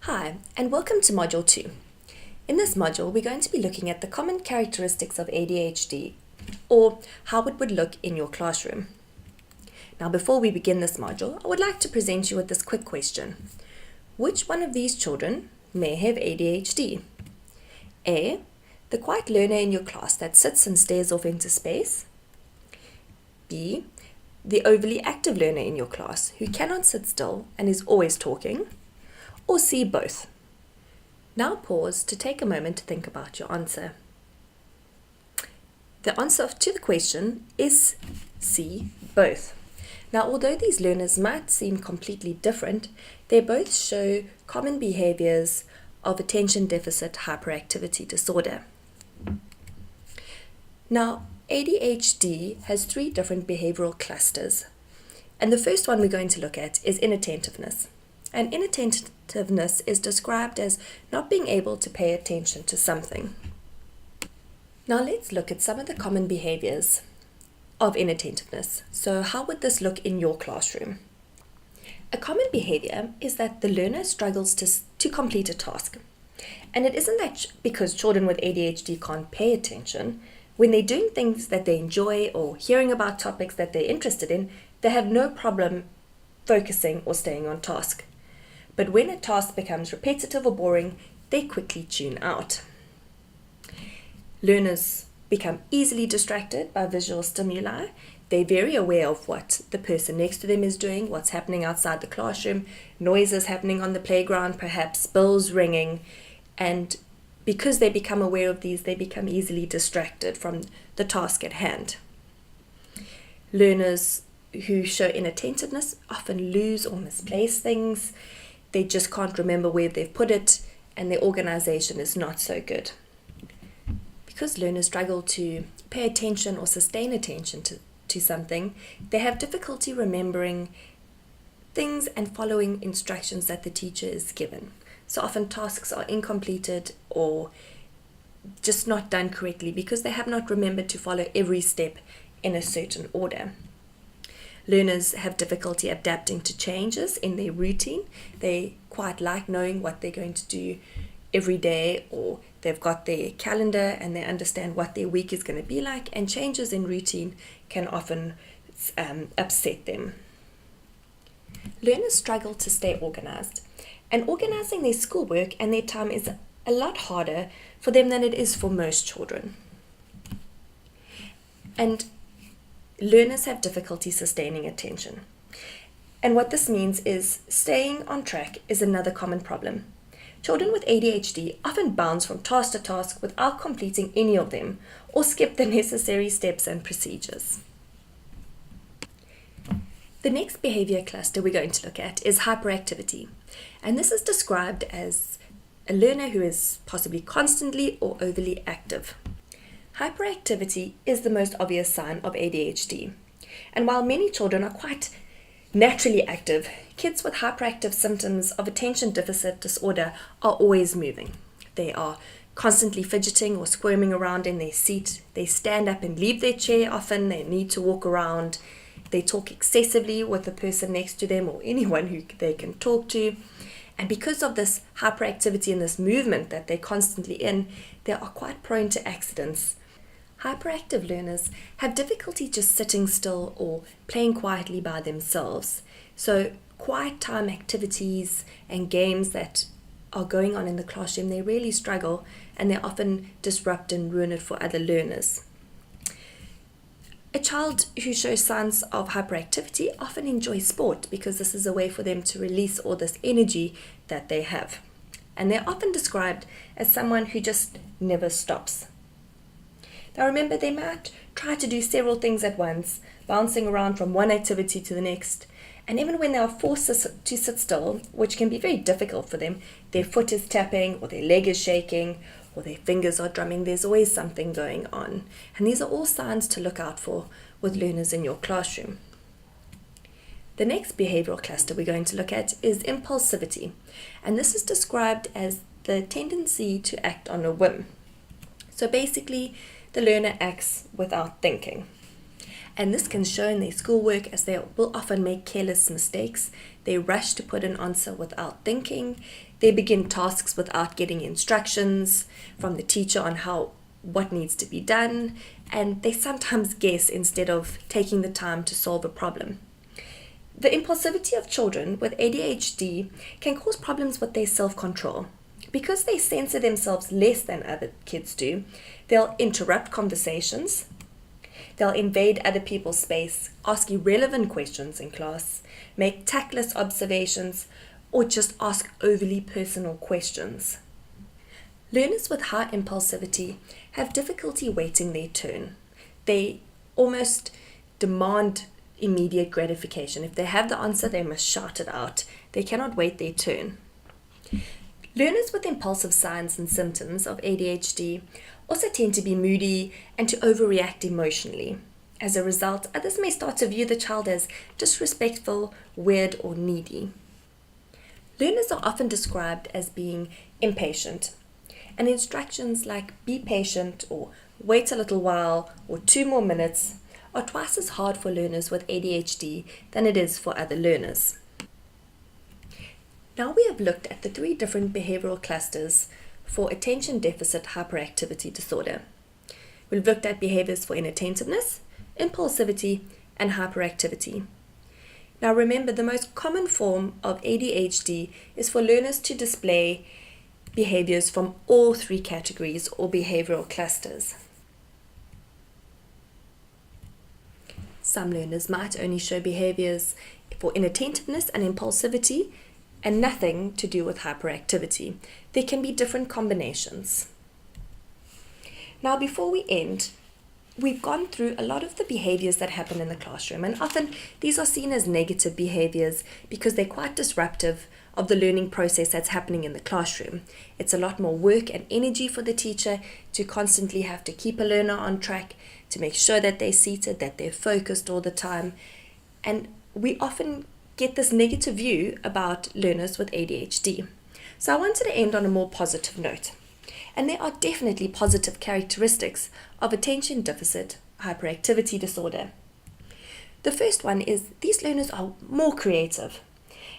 Hi, and welcome to Module 2. In this module, we're going to be looking at the common characteristics of ADHD, or how it would look in your classroom. Now, before we begin this module, I would like to present you with this quick question. Which one of these children may have ADHD? A, the quiet learner in your class that sits and stares off into space. B, the overly active learner in your class who cannot sit still and is always talking. Or C, both. Now pause to take a moment to think about your answer. The answer to the question is C, both. Now, although these learners might seem completely different, they both show common behaviors of attention deficit hyperactivity disorder. Now, ADHD has 3 different behavioral clusters, and the first one we're going to look at is inattentiveness. And inattentiveness is described as not being able to pay attention to something. Now let's look at some of the common behaviors of inattentiveness. So how would this look in your classroom? A common behavior is that the learner struggles to complete a task. And it isn't that because children with ADHD can't pay attention. When they're doing things that they enjoy or hearing about topics that they're interested in, they have no problem focusing or staying on task. But when a task becomes repetitive or boring, they quickly tune out. Learners become easily distracted by visual stimuli. They're very aware of what the person next to them is doing, what's happening outside the classroom, noises happening on the playground, perhaps bells ringing, and because they become aware of these, they become easily distracted from the task at hand. Learners who show inattentiveness often lose or misplace things. They just can't remember where they've put it, and their organization is not so good. Because learners struggle to pay attention or sustain attention to something, they have difficulty remembering things and following instructions that the teacher is given. So often tasks are incompleted or just not done correctly because they have not remembered to follow every step in a certain order. Learners have difficulty adapting to changes in their routine. They quite like knowing what they're going to do every day, or they've got their calendar and they understand what their week is going to be like, and changes in routine can often upset them. Learners struggle to stay organized, and organizing their schoolwork and their time is a lot harder for them than it is for most children. And learners have difficulty sustaining attention. And what this means is staying on track is another common problem. Children with ADHD often bounce from task to task without completing any of them, or skip the necessary steps and procedures. The next behavior cluster we're going to look at is hyperactivity. And this is described as a learner who is possibly constantly or overly active. Hyperactivity is the most obvious sign of ADHD. And while many children are quite naturally active, kids with hyperactive symptoms of attention deficit disorder are always moving. They are constantly fidgeting or squirming around in their seat. They stand up and leave their chair often. They need to walk around. They talk excessively with the person next to them or anyone who they can talk to. And because of this hyperactivity and this movement that they're constantly in, they are quite prone to accidents. Hyperactive learners have difficulty just sitting still or playing quietly by themselves. So quiet time activities and games that are going on in the classroom, they really struggle, and they often disrupt and ruin it for other learners. A child who shows signs of hyperactivity often enjoys sport because this is a way for them to release all this energy that they have. And they're often described as someone who just never stops. Now remember, they might try to do several things at once, bouncing around from one activity to the next. And even when they are forced to sit still, which can be very difficult for them, their foot is tapping or their leg is shaking or their fingers are drumming. There's always something going on. And these are all signs to look out for with learners in your classroom. The next behavioral cluster we're going to look at is impulsivity. And this is described as the tendency to act on a whim. So basically, the learner acts without thinking. And this can show in their schoolwork, as they will often make careless mistakes. They rush to put an answer without thinking. They begin tasks without getting instructions from the teacher on what needs to be done, and they sometimes guess instead of taking the time to solve a problem. The impulsivity of children with ADHD can cause problems with their self-control. Because they censor themselves less than other kids do, they'll interrupt conversations, they'll invade other people's space, ask irrelevant questions in class, make tactless observations, or just ask overly personal questions. Learners with high impulsivity have difficulty waiting their turn. They almost demand immediate gratification. If they have the answer, they must shout it out. They cannot wait their turn. Learners with impulsive signs and symptoms of ADHD also tend to be moody and to overreact emotionally. As a result, others may start to view the child as disrespectful, weird, or needy. Learners are often described as being impatient, and instructions like be patient or wait a little while or 2 more minutes are twice as hard for learners with ADHD than it is for other learners. Now we have looked at the 3 different behavioral clusters for attention deficit hyperactivity disorder. We've looked at behaviors for inattentiveness, impulsivity, and hyperactivity. Now remember, the most common form of ADHD is for learners to display behaviors from all 3 categories or behavioral clusters. Some learners might only show behaviors for inattentiveness and impulsivity and nothing to do with hyperactivity. There can be different combinations. Now before we end, we've gone through a lot of the behaviors that happen in the classroom, and often these are seen as negative behaviors because they're quite disruptive of the learning process that's happening in the classroom. It's a lot more work and energy for the teacher to constantly have to keep a learner on track, to make sure that they're seated, that they're focused all the time. And we often get this negative view about learners with ADHD. So I wanted to end on a more positive note. And there are definitely positive characteristics of attention deficit hyperactivity disorder. The first one is these learners are more creative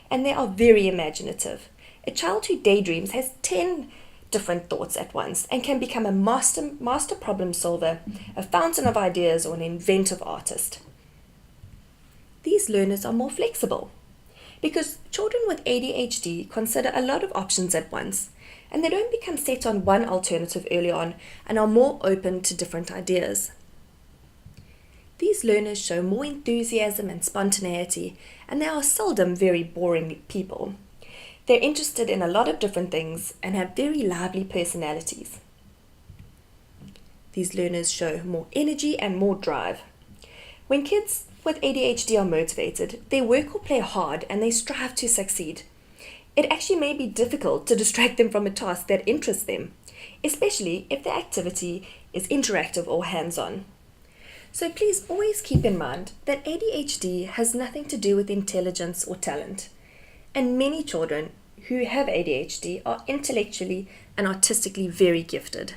and they are very imaginative. A child who daydreams has 10 different thoughts at once and can become a master problem solver, a fountain of ideas, or an inventive artist. These learners are more flexible because children with ADHD consider a lot of options at once, and they don't become set on one alternative early on and are more open to different ideas. These learners show more enthusiasm and spontaneity, and they are seldom very boring people. They're interested in a lot of different things and have very lively personalities. These learners show more energy and more drive. When kids with ADHD are motivated, they work or play hard and they strive to succeed. It actually may be difficult to distract them from a task that interests them, especially if the activity is interactive or hands-on. So please always keep in mind that ADHD has nothing to do with intelligence or talent, and many children who have ADHD are intellectually and artistically very gifted.